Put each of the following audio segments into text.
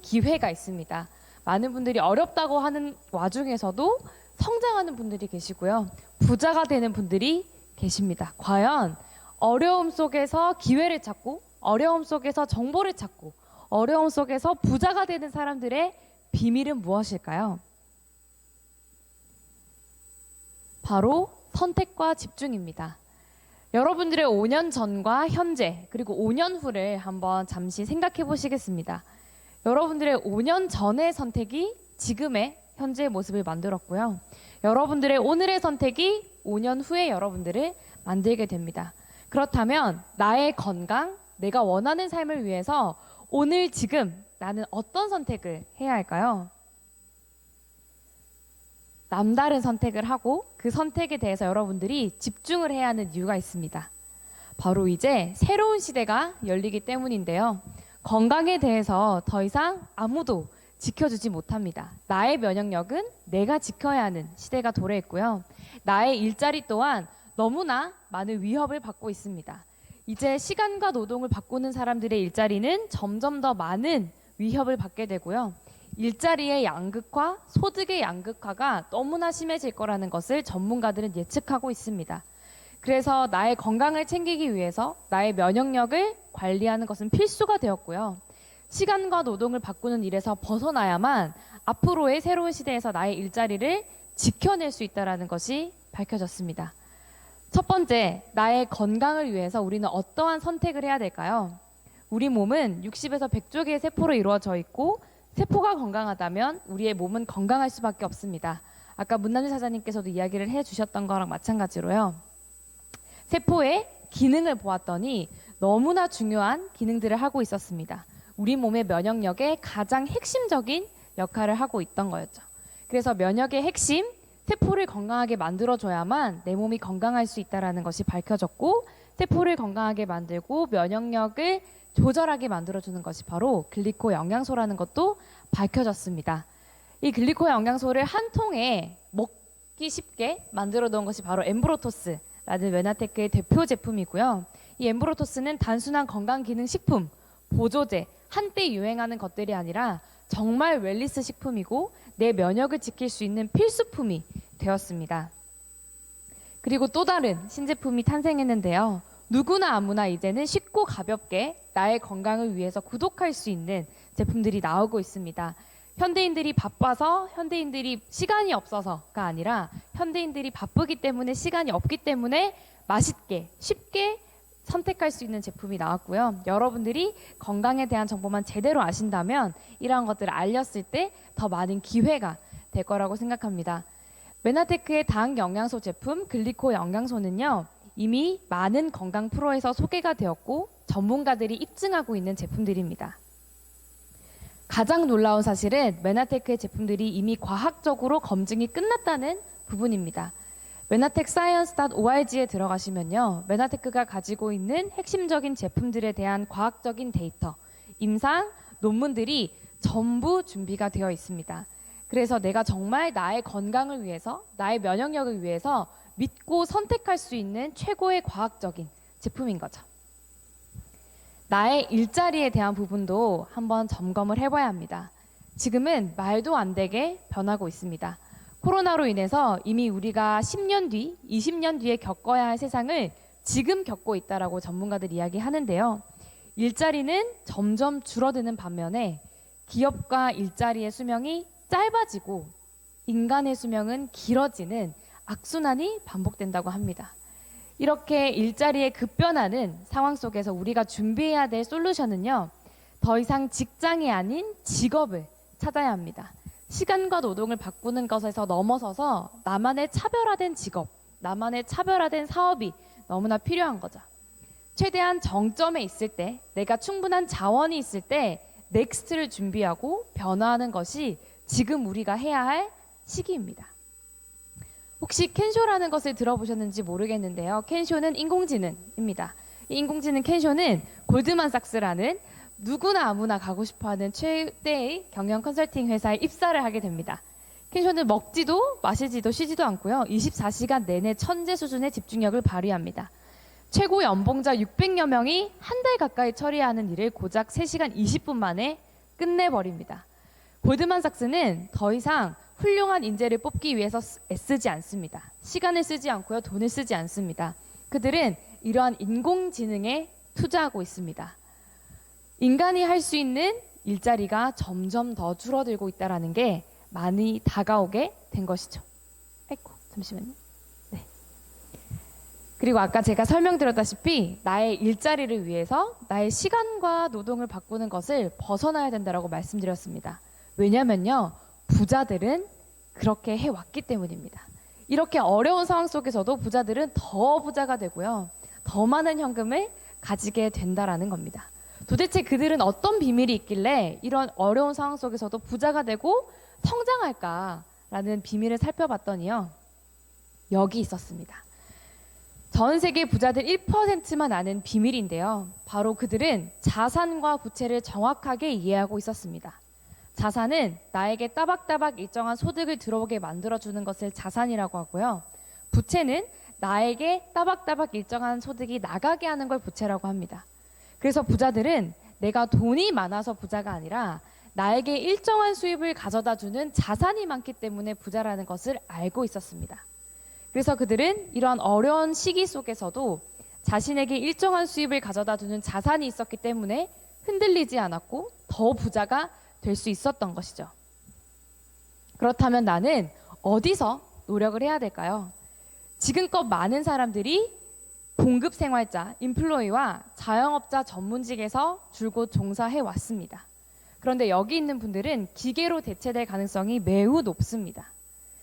기회가 있습니다. 많은 분들이 어렵다고 하는 와중에서도 성장하는 분들이 계시고요. 부자가 되는 분들이 계십니다. 과연 어려움 속에서 기회를 찾고 어려움 속에서 정보를 찾고 어려움 속에서 부자가 되는 사람들의 비밀은 무엇일까요? 바로 선택과 집중입니다. 여러분들의 5년 전과 현재 그리고 5년 후를 한번 잠시 생각해 보시겠습니다. 여러분들의 5년 전의 선택이 지금의 현재의 모습을 만들었고요. 여러분들의 오늘의 선택이 5년 후의 여러분들을 만들게 됩니다. 그렇다면 나의 건강, 내가 원하는 삶을 위해서 오늘 지금 나는 어떤 선택을 해야 할까요? 남다른 선택을 하고 그 선택에 대해서 여러분들이 집중을 해야 하는 이유가 있습니다. 바로 이제 새로운 시대가 열리기 때문인데요. 건강에 대해서 더 이상 아무도 지켜주지 못합니다. 나의 면역력은 내가 지켜야 하는 시대가 도래했고요. 나의 일자리 또한 너무나 많은 위협을 받고 있습니다. 이제 시간과 노동을 바꾸는 사람들의 일자리는 점점 더 많은 위협을 받게 되고요. 일자리의 양극화, 소득의 양극화가 너무나 심해질 거라는 것을 전문가들은 예측하고 있습니다. 그래서 나의 건강을 챙기기 위해서 나의 면역력을 관리하는 것은 필수가 되었고요. 시간과 노동을 바꾸는 일에서 벗어나야만 앞으로의 새로운 시대에서 나의 일자리를 지켜낼 수 있다는 것이 밝혀졌습니다. 첫 번째, 나의 건강을 위해서 우리는 어떠한 선택을 해야 될까요? 우리 몸은 60에서 100조 개의 세포로 이루어져 있고 세포가 건강하다면 우리의 몸은 건강할 수밖에 없습니다. 아까 문남주 사장님께서도 이야기를 해주셨던 거랑 마찬가지로요. 세포의 기능을 보았더니 너무나 중요한 기능들을 하고 있었습니다. 우리 몸의 면역력의 가장 핵심적인 역할을 하고 있던 거였죠. 그래서 면역의 핵심, 세포를 건강하게 만들어줘야만 내 몸이 건강할 수 있다는 것이 밝혀졌고 세포를 건강하게 만들고 면역력을 조절하게 만들어주는 것이 바로 글리코 영양소라는 것도 밝혀졌습니다. 이 글리코 영양소를 한 통에 먹기 쉽게 만들어 놓은 것이 바로 엠브로토스라는 메나테크의 대표 제품이고요. 이 엠브로토스는 단순한 건강기능식품, 보조제, 한때 유행하는 것들이 아니라 정말 웰니스 식품이고 내 면역을 지킬 수 있는 필수품이 되었습니다. 그리고 또 다른 신제품이 탄생했는데요. 누구나 아무나 이제는 쉽고 가볍게 나의 건강을 위해서 구독할 수 있는 제품들이 나오고 있습니다. 현대인들이 바빠서 현대인들이 시간이 없어서가 아니라 현대인들이 바쁘기 때문에 시간이 없기 때문에 맛있게 쉽게 선택할 수 있는 제품이 나왔고요. 여러분들이 건강에 대한 정보만 제대로 아신다면 이러한 것들을 알렸을 때 더 많은 기회가 될 거라고 생각합니다. 메나테크의 당 영양소 제품 글리코 영양소는요. 이미 많은 건강 프로에서 소개가 되었고 전문가들이 입증하고 있는 제품들입니다. 가장 놀라운 사실은 메나테크의 제품들이 이미 과학적으로 검증이 끝났다는 부분입니다. menatekscience.org에 들어가시면요. 메나테크가 가지고 있는 핵심적인 제품들에 대한 과학적인 데이터, 임상, 논문들이 전부 준비가 되어 있습니다. 그래서 내가 정말 나의 건강을 위해서, 나의 면역력을 위해서 믿고 선택할 수 있는 최고의 과학적인 제품인 거죠. 나의 일자리에 대한 부분도 한번 점검을 해봐야 합니다. 지금은 말도 안 되게 변하고 있습니다. 코로나로 인해서 이미 우리가 10년 뒤, 20년 뒤에 겪어야 할 세상을 지금 겪고 있다라고 전문가들 이야기하는데요. 일자리는 점점 줄어드는 반면에 기업과 일자리의 수명이 짧아지고 인간의 수명은 길어지는 악순환이 반복된다고 합니다. 이렇게 일자리에 급변하는 상황 속에서 우리가 준비해야 될 솔루션은요. 더 이상 직장이 아닌 직업을 찾아야 합니다. 시간과 노동을 바꾸는 것에서 넘어서서 나만의 차별화된 직업, 나만의 차별화된 사업이 너무나 필요한 거죠. 최대한 정점에 있을 때, 내가 충분한 자원이 있을 때 넥스트를 준비하고 변화하는 것이 지금 우리가 해야 할 시기입니다. 혹시 켄쇼라는 것을 들어보셨는지 모르겠는데요. 켄쇼는 인공지능입니다. 이 인공지능 켄쇼는 골드만삭스라는 누구나 아무나 가고 싶어하는 최대의 경영 컨설팅 회사에 입사를 하게 됩니다. 켄쇼는 먹지도 마시지도 쉬지도 않고요. 24시간 내내 천재 수준의 집중력을 발휘합니다. 최고 연봉자 600여 명이 한 달 가까이 처리하는 일을 고작 3시간 20분 만에 끝내버립니다. 골드만삭스는 더 이상 훌륭한 인재를 뽑기 위해서 애쓰지 않습니다. 시간을 쓰지 않고요. 돈을 쓰지 않습니다. 그들은 이러한 인공지능에 투자하고 있습니다. 인간이 할 수 있는 일자리가 점점 더 줄어들고 있다는 게 많이 다가오게 된 것이죠. 아이고, 잠시만요. 네. 그리고 아까 제가 설명드렸다시피 나의 일자리를 위해서 나의 시간과 노동을 바꾸는 것을 벗어나야 된다고 말씀드렸습니다. 왜냐면요, 부자들은 그렇게 해왔기 때문입니다. 이렇게 어려운 상황 속에서도 부자들은 더 부자가 되고요, 더 많은 현금을 가지게 된다라는 겁니다. 도대체 그들은 어떤 비밀이 있길래 이런 어려운 상황 속에서도 부자가 되고 성장할까라는 비밀을 살펴봤더니요, 여기 있었습니다. 전 세계 부자들 1%만 아는 비밀인데요, 바로 그들은 자산과 부채를 정확하게 이해하고 있었습니다. 자산은 나에게 따박따박 일정한 소득을 들어오게 만들어주는 것을 자산이라고 하고요, 부채는 나에게 따박따박 일정한 소득이 나가게 하는 걸 부채라고 합니다. 그래서 부자들은 내가 돈이 많아서 부자가 아니라 나에게 일정한 수입을 가져다 주는 자산이 많기 때문에 부자라는 것을 알고 있었습니다. 그래서 그들은 이러한 어려운 시기 속에서도 자신에게 일정한 수입을 가져다 주는 자산이 있었기 때문에 흔들리지 않았고 더 부자가 될 수 있었던 것이죠. 그렇다면 나는 어디서 노력을 해야 될까요? 지금껏 많은 사람들이 공급 생활자, 인플로이와 자영업자 전문직에서 줄곧 종사해 왔습니다. 그런데 여기 있는 분들은 기계로 대체될 가능성이 매우 높습니다.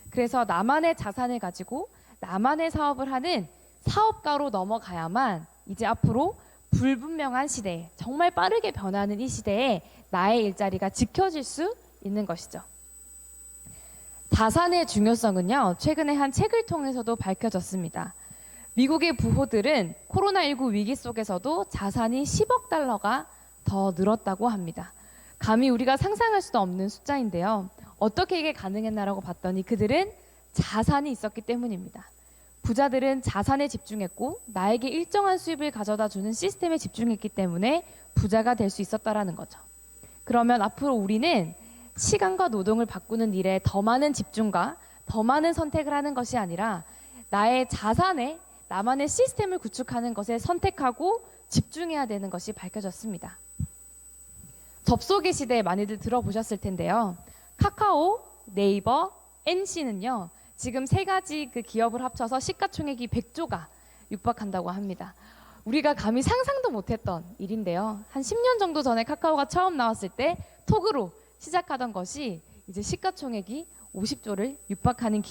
그래서 나만의 자산을 가지고 나만의 사업을 하는 사업가로 넘어가야만 이제 앞으로 불분명한 시대에, 정말 빠르게 변하는 이 시대에 나의 일자리가 지켜질 수 있는 것이죠. 자산의 중요성은요, 최근에 한 책을 통해서도 밝혀졌습니다. 미국의 부호들은 코로나19 위기 속에서도 자산이 10억 달러가 더 늘었다고 합니다. 감히 우리가 상상할 수도 없는 숫자인데요, 어떻게 이게 가능했나라고 봤더니 그들은 자산이 있었기 때문입니다. 부자들은 자산에 집중했고 나에게 일정한 수입을 가져다 주는 시스템에 집중했기 때문에 부자가 될 수 있었다라는 거죠. 그러면 앞으로 우리는 시간과 노동을 바꾸는 일에 더 많은 집중과 더 많은 선택을 하는 것이 아니라 나의 자산에 나만의 시스템을 구축하는 것에 선택하고 집중해야 되는 것이 밝혀졌습니다. 접속의 시대에 많이들 들어보셨을 텐데요, 카카오, 네이버, NC는요 지금 세 가지 그 기업을 합쳐서 시가총액이 100조가 육박한다고 합니다. 우리가 감히 상상도 못했던 일인데요, 한 10년 정도 전에 카카오가 처음 나왔을 때 톡으로 시작하던 것이 이제 시가총액이 50조를 육박하는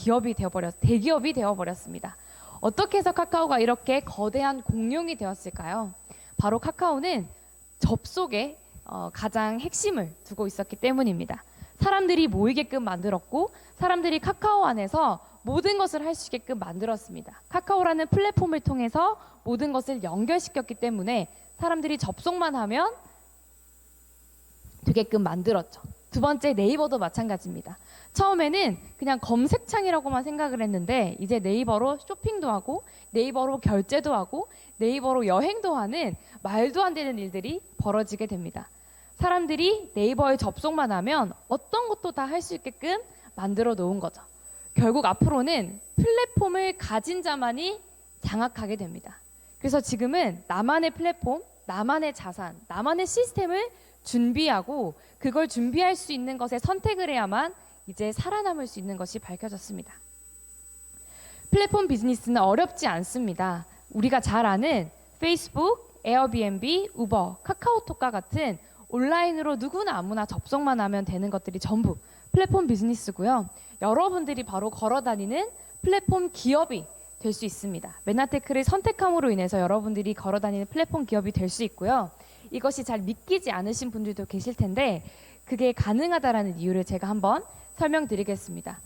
대기업이 되어버렸습니다. 어떻게 해서 카카오가 이렇게 거대한 공룡이 되었을까요? 바로 카카오는 접속에 가장 핵심을 두고 있었기 때문입니다. 사람들이 모이게끔 만들었고 사람들이 카카오 안에서 모든 것을 할 수 있게끔 만들었습니다. 카카오라는 플랫폼을 통해서 모든 것을 연결시켰기 때문에 사람들이 접속만 하면 되게끔 만들었죠. 두 번째, 네이버도 마찬가지입니다. 처음에는 그냥 검색창이라고만 생각을 했는데 이제 네이버로 쇼핑도 하고 네이버로 결제도 하고 네이버로 여행도 하는 말도 안 되는 일들이 벌어지게 됩니다. 사람들이 네이버에 접속만 하면 어떤 것도 다 할 수 있게끔 만들어 놓은 거죠. 결국 앞으로는 플랫폼을 가진 자만이 장악하게 됩니다. 그래서 지금은 나만의 플랫폼, 나만의 자산, 나만의 시스템을 준비하고 그걸 준비할 수 있는 것에 선택을 해야만 이제 살아남을 수 있는 것이 밝혀졌습니다. 플랫폼 비즈니스는 어렵지 않습니다. 우리가 잘 아는 페이스북, 에어비앤비, 우버, 카카오톡과 같은 온라인으로 누구나 아무나 접속만 하면 되는 것들이 전부 플랫폼 비즈니스고요. 여러분들이 바로 걸어다니는 플랫폼 기업이 될 수 있습니다. 맨하테크를 선택함으로 인해서 여러분들이 걸어다니는 플랫폼 기업이 될 수 있고요. 이것이 잘 믿기지 않으신 분들도 계실 텐데 그게 가능하다라는 이유를 제가 한번 설명드리겠습니다.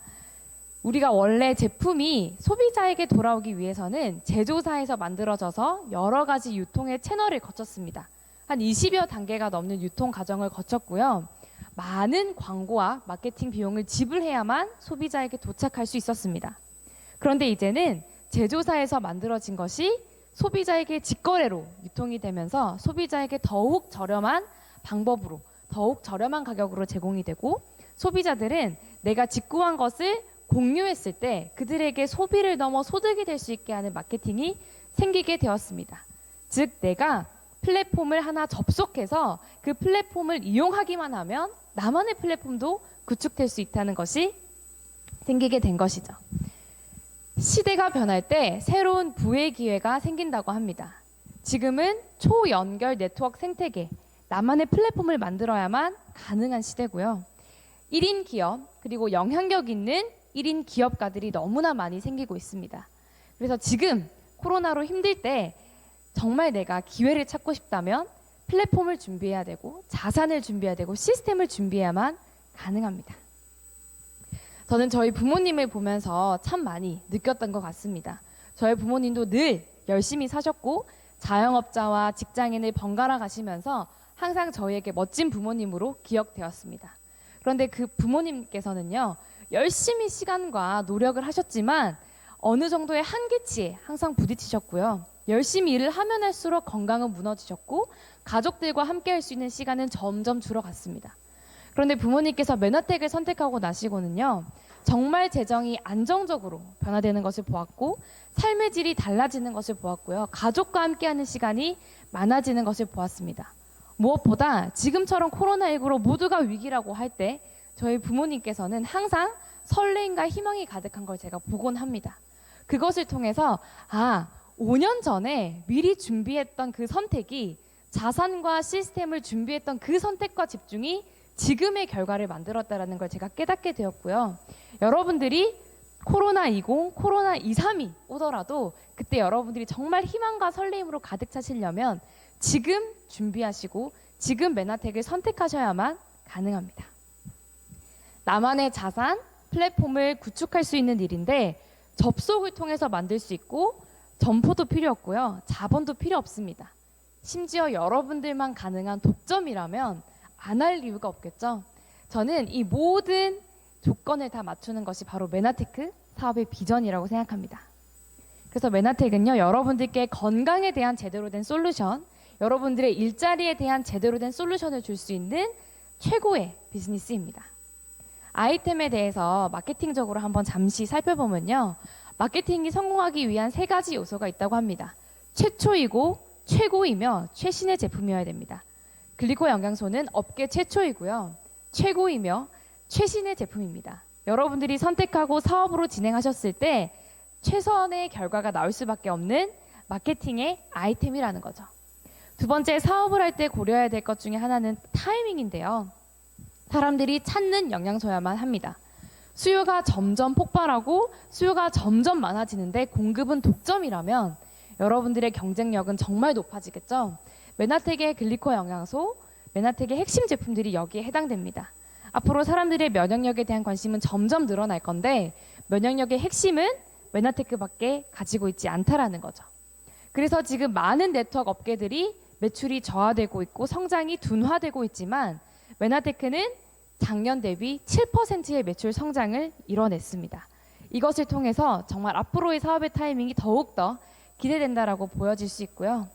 우리가 원래 제품이 소비자에게 돌아오기 위해서는 제조사에서 만들어져서 여러 가지 유통의 채널을 거쳤습니다. 한 20여 단계가 넘는 유통 과정을 거쳤고요. 많은 광고와 마케팅 비용을 지불해야만 소비자에게 도착할 수 있었습니다. 그런데 이제는 제조사에서 만들어진 것이 소비자에게 직거래로 유통이 되면서 소비자에게 더욱 저렴한 방법으로 더욱 저렴한 가격으로 제공이 되고, 소비자들은 내가 직구한 것을 공유했을 때 그들에게 소비를 넘어 소득이 될 수 있게 하는 마케팅이 생기게 되었습니다. 즉, 내가 플랫폼을 하나 접속해서 그 플랫폼을 이용하기만 하면 나만의 플랫폼도 구축될 수 있다는 것이 생기게 된 것이죠. 시대가 변할 때 새로운 부의 기회가 생긴다고 합니다. 지금은 초연결 네트워크 생태계, 나만의 플랫폼을 만들어야만 가능한 시대고요. 1인 기업, 그리고 영향력 있는 1인 기업가들이 너무나 많이 생기고 있습니다. 그래서 지금 코로나로 힘들 때 정말 내가 기회를 찾고 싶다면 플랫폼을 준비해야 되고, 자산을 준비해야 되고, 시스템을 준비해야만 가능합니다. 저는 저희 부모님을 보면서 참 많이 느꼈던 것 같습니다. 저희 부모님도 늘 열심히 사셨고 자영업자와 직장인을 번갈아 가시면서 항상 저희에게 멋진 부모님으로 기억되었습니다. 그런데 그 부모님께서는요, 열심히 시간과 노력을 하셨지만 어느 정도의 한계치에 항상 부딪히셨고요. 열심히 일을 하면 할수록 건강은 무너지셨고 가족들과 함께 할 수 있는 시간은 점점 줄어갔습니다. 그런데 부모님께서 메나텍을 선택하고 나시고는요, 정말 재정이 안정적으로 변화되는 것을 보았고, 삶의 질이 달라지는 것을 보았고요, 가족과 함께하는 시간이 많아지는 것을 보았습니다. 무엇보다 지금처럼 코로나19로 모두가 위기라고 할 때 저희 부모님께서는 항상 설레임과 희망이 가득한 걸 제가 보곤 합니다. 그것을 통해서 5년 전에 미리 준비했던 그 선택이, 자산과 시스템을 준비했던 그 선택과 집중이 지금의 결과를 만들었다는 걸 제가 깨닫게 되었고요. 여러분들이 코로나20, 코로나23이 오더라도 그때 여러분들이 정말 희망과 설레임으로 가득 차시려면 지금 준비하시고 지금 메나텍을 선택하셔야만 가능합니다. 나만의 자산, 플랫폼을 구축할 수 있는 일인데 접속을 통해서 만들 수 있고 점포도 필요 없고요. 자본도 필요 없습니다. 심지어 여러분들만 가능한 독점이라면 안 할 이유가 없겠죠. 저는 이 모든 조건을 다 맞추는 것이 바로 메나테크 사업의 비전이라고 생각합니다. 그래서 메나텍은요, 여러분들께 건강에 대한 제대로 된 솔루션, 여러분들의 일자리에 대한 제대로 된 솔루션을 줄 수 있는 최고의 비즈니스입니다. 아이템에 대해서 마케팅적으로 한번 잠시 살펴보면요, 마케팅이 성공하기 위한 3가지 요소가 있다고 합니다. 최초이고 최고이며 최신의 제품이어야 됩니다. 글리코 영양소는 업계 최초이고요, 최고이며 최신의 제품입니다. 여러분들이 선택하고 사업으로 진행하셨을 때 최선의 결과가 나올 수밖에 없는 마케팅의 아이템이라는 거죠. 두 번째, 사업을 할 때 고려해야 될 것 중에 하나는 타이밍인데요. 사람들이 찾는 영양소야만 합니다. 수요가 점점 폭발하고 수요가 점점 많아지는데 공급은 독점이라면 여러분들의 경쟁력은 정말 높아지겠죠. 메나텍의 글리코 영양소, 메나텍의 핵심 제품들이 여기에 해당됩니다. 앞으로 사람들의 면역력에 대한 관심은 점점 늘어날 건데 면역력의 핵심은 메나테크밖에 가지고 있지 않다라는 거죠. 그래서 지금 많은 네트워크 업계들이 매출이 저하되고 있고 성장이 둔화되고 있지만 메나테크는 작년 대비 7%의 매출 성장을 이뤄냈습니다. 이것을 통해서 정말 앞으로의 사업의 타이밍이 더욱더 기대된다라고 보여질 수 있고요.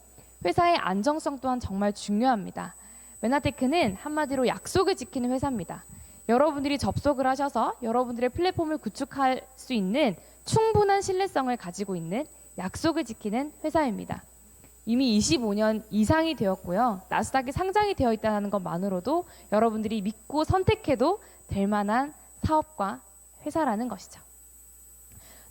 회사의 안정성 또한 정말 중요합니다. 메나테크는 한마디로 약속을 지키는 회사입니다. 여러분들이 접속을 하셔서 여러분들의 플랫폼을 구축할 수 있는 충분한 신뢰성을 가지고 있는 약속을 지키는 회사입니다. 이미 25년 이상이 되었고요. 나스닥에 상장이 되어 있다는 것만으로도 여러분들이 믿고 선택해도 될 만한 사업과 회사라는 것이죠.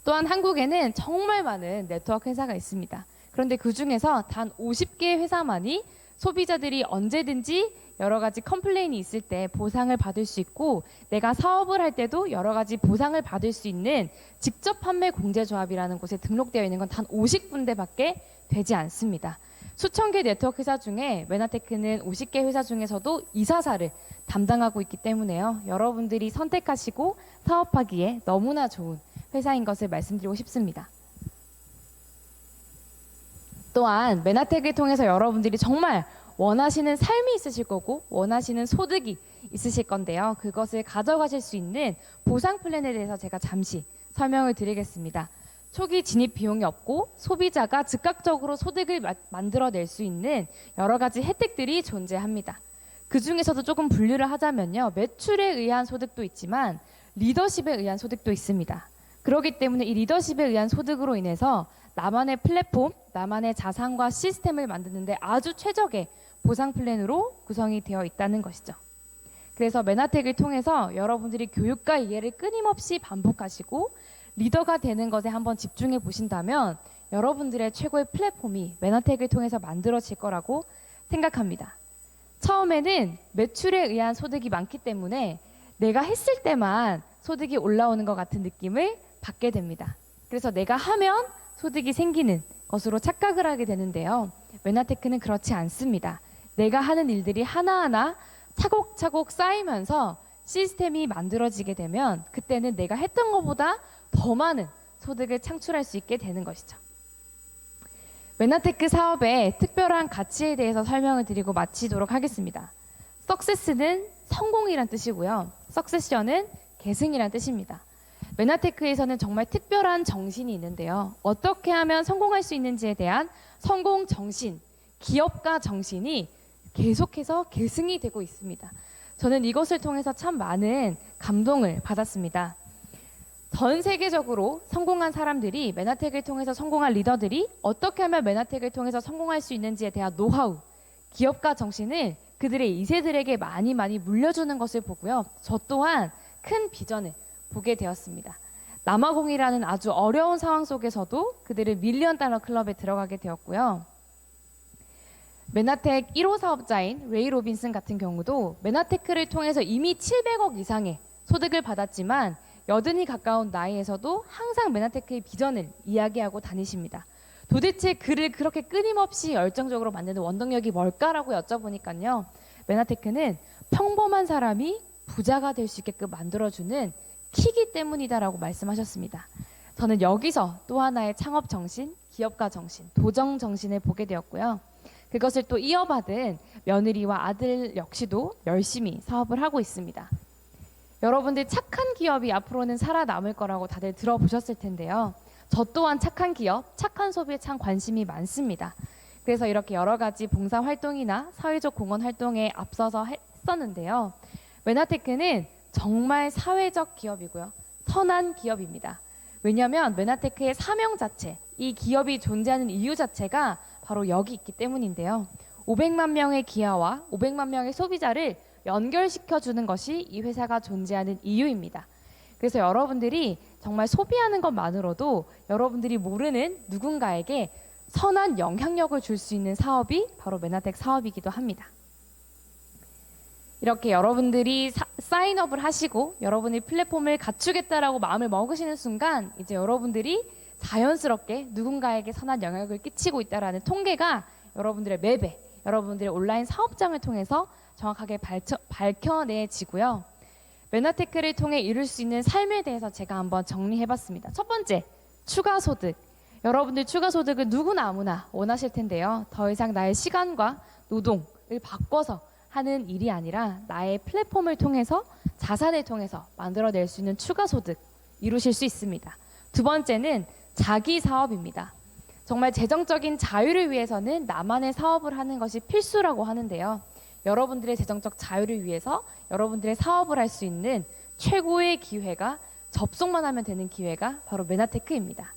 또한 한국에는 정말 많은 네트워크 회사가 있습니다. 그런데 그 중에서 단 50개의 회사만이 소비자들이 언제든지 여러 가지 컴플레인이 있을 때 보상을 받을 수 있고 내가 사업을 할 때도 여러 가지 보상을 받을 수 있는 직접 판매 공제조합이라는 곳에 등록되어 있는 건 단 50군데밖에 되지 않습니다. 수천 개 네트워크 회사 중에 메나테크는 50개 회사 중에서도 이사사를 담당하고 있기 때문에요. 여러분들이 선택하시고 사업하기에 너무나 좋은 회사인 것을 말씀드리고 싶습니다. 또한 메나텍을 통해서 여러분들이 정말 원하시는 삶이 있으실 거고 원하시는 소득이 있으실 건데요. 그것을 가져가실 수 있는 보상 플랜에 대해서 제가 잠시 설명을 드리겠습니다. 초기 진입 비용이 없고 소비자가 즉각적으로 소득을 만들어낼 수 있는 여러 가지 혜택들이 존재합니다. 그 중에서도 조금 분류를 하자면요. 매출에 의한 소득도 있지만 리더십에 의한 소득도 있습니다. 그렇기 때문에 이 리더십에 의한 소득으로 인해서 나만의 플랫폼, 나만의 자산과 시스템을 만드는데 아주 최적의 보상 플랜으로 구성이 되어 있다는 것이죠. 그래서 메나텍을 통해서 여러분들이 교육과 이해를 끊임없이 반복하시고 리더가 되는 것에 한번 집중해 보신다면 여러분들의 최고의 플랫폼이 메나텍을 통해서 만들어질 거라고 생각합니다. 처음에는 매출에 의한 소득이 많기 때문에 내가 했을 때만 소득이 올라오는 것 같은 느낌을 받게 됩니다. 그래서 내가 하면 소득이 생기는 것으로 착각을 하게 되는데요. 메나테크는 그렇지 않습니다. 내가 하는 일들이 하나하나 차곡차곡 쌓이면서 시스템이 만들어지게 되면 그때는 내가 했던 것보다 더 많은 소득을 창출할 수 있게 되는 것이죠. 메나테크 사업의 특별한 가치에 대해서 설명을 드리고 마치도록 하겠습니다. 석세스는 성공이란 뜻이고요. 석세션은 계승이란 뜻입니다. 메나테크에서는 정말 특별한 정신이 있는데요. 어떻게 하면 성공할 수 있는지에 대한 성공 정신, 기업가 정신이 계속해서 계승이 되고 있습니다. 저는 이것을 통해서 참 많은 감동을 받았습니다. 전 세계적으로 성공한 사람들이 메나텍을 통해서 성공한 리더들이 어떻게 하면 메나텍을 통해서 성공할 수 있는지에 대한 노하우, 기업가 정신을 그들의 2세들에게 많이 물려주는 것을 보고요. 저 또한 큰 비전을 보게 되었습니다. 남아공이라는 아주 어려운 상황 속에서도 그들은 밀리언 달러 클럽에 들어가게 되었고요. 메나텍 1호 사업자인 레이 로빈슨 같은 경우도 메나테크를 통해서 이미 700억 이상의 소득을 받았지만 80이 가까운 나이에서도 항상 메나테크의 비전을 이야기하고 다니십니다. 도대체 그를 그렇게 끊임없이 열정적으로 만드는 원동력이 뭘까라고 여쭤보니까요. 메나테크는 평범한 사람이 부자가 될 수 있게끔 만들어주는 키기 때문이다라고 말씀하셨습니다. 저는 여기서 또 하나의 창업 정신, 기업가 정신, 도정 정신을 보게 되었고요. 그것을 또 이어받은 며느리와 아들 역시도 열심히 사업을 하고 있습니다. 여러분들 착한 기업이 앞으로는 살아남을 거라고 다들 들어보셨을 텐데요. 저 또한 착한 기업, 착한 소비에 참 관심이 많습니다. 그래서 이렇게 여러 가지 봉사활동이나 사회적 공헌 활동에 앞서서 했었는데요. 메나테크는 정말 사회적 기업이고요. 선한 기업입니다. 왜냐하면 메나테크의 사명 자체, 이 기업이 존재하는 이유 자체가 바로 여기 있기 때문인데요. 500만 명의 기아와 500만 명의 소비자를 연결시켜주는 것이 이 회사가 존재하는 이유입니다. 그래서 여러분들이 정말 소비하는 것만으로도 여러분들이 모르는 누군가에게 선한 영향력을 줄 수 있는 사업이 바로 메나텍 사업이기도 합니다. 이렇게 여러분들이 사인업을 하시고 여러분의 플랫폼을 갖추겠다라고 마음을 먹으시는 순간 이제 여러분들이 자연스럽게 누군가에게 선한 영향력을 끼치고 있다라는 통계가 여러분들의 매배, 여러분들의 온라인 사업장을 통해서 정확하게 밝혀내지고요. 메나테크를 통해 이룰 수 있는 삶에 대해서 제가 한번 정리해봤습니다. 첫 번째, 추가소득. 여러분들 추가소득은 누구나 아무나 원하실 텐데요. 더 이상 나의 시간과 노동을 바꿔서 하는 일이 아니라 나의 플랫폼을 통해서 자산을 통해서 만들어낼 수 있는 추가소득 이루실 수 있습니다. 두 번째는 자기 사업입니다. 정말 재정적인 자유를 위해서는 나만의 사업을 하는 것이 필수라고 하는데요. 여러분들의 재정적 자유를 위해서 여러분들의 사업을 할 수 있는 최고의 기회가 접속만 하면 되는 기회가 바로 메나테크입니다.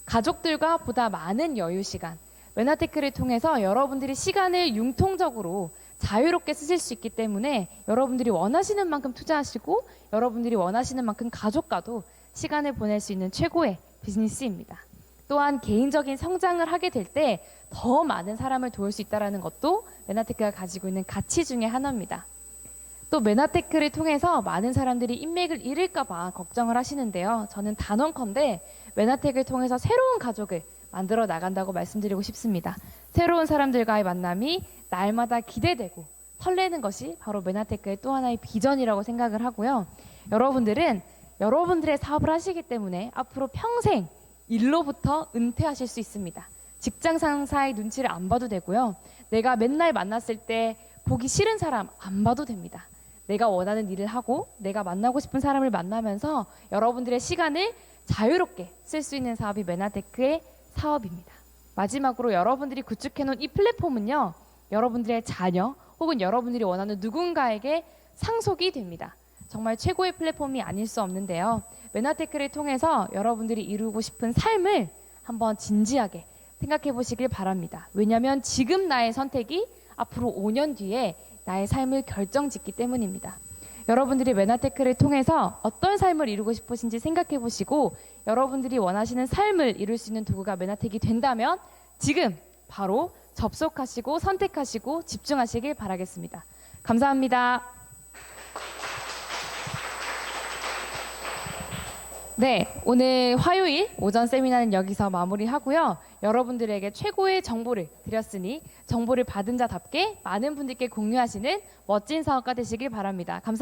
가족들과 보다 많은 여유 시간, 메나테크를 통해서 여러분들이 시간을 융통적으로 자유롭게 쓰실 수 있기 때문에 여러분들이 원하시는 만큼 투자하시고 여러분들이 원하시는 만큼 가족과도 시간을 보낼 수 있는 최고의 비즈니스입니다. 또한 개인적인 성장을 하게 될 때 더 많은 사람을 도울 수 있다는 것도 메나테크가 가지고 있는 가치 중에 하나입니다. 또 메나테크를 통해서 많은 사람들이 인맥을 잃을까 봐 걱정을 하시는데요. 저는 단언컨대 메나테크를 통해서 새로운 가족을 만들어 나간다고 말씀드리고 싶습니다. 새로운 사람들과의 만남이 날마다 기대되고 설레는 것이 바로 메나테크의 또 하나의 비전이라고 생각을 하고요. 여러분들은 여러분들의 사업을 하시기 때문에 앞으로 평생 일로부터 은퇴하실 수 있습니다. 직장 상사의 눈치를 안 봐도 되고요. 내가 맨날 만났을 때 보기 싫은 사람 안 봐도 됩니다. 내가 원하는 일을 하고 내가 만나고 싶은 사람을 만나면서 여러분들의 시간을 자유롭게 쓸 수 있는 사업이 메나테크의 사업입니다. 마지막으로 여러분들이 구축해놓은 이 플랫폼은요. 여러분들의 자녀 혹은 여러분들이 원하는 누군가에게 상속이 됩니다. 정말 최고의 플랫폼이 아닐 수 없는데요. 메나테크를 통해서 여러분들이 이루고 싶은 삶을 한번 진지하게 생각해 보시길 바랍니다. 왜냐하면 지금 나의 선택이 앞으로 5년 뒤에 나의 삶을 결정짓기 때문입니다. 여러분들이 메나테크를 통해서 어떤 삶을 이루고 싶으신지 생각해 보시고 여러분들이 원하시는 삶을 이룰 수 있는 도구가 메나텍이 된다면 지금 바로 접속하시고 선택하시고 집중하시길 바라겠습니다. 감사합니다. 네, 오늘 화요일 오전 세미나는 여기서 마무리하고요. 여러분들에게 최고의 정보를 드렸으니 정보를 받은 자답게 많은 분들께 공유하시는 멋진 사업가 되시길 바랍니다. 감사합니다.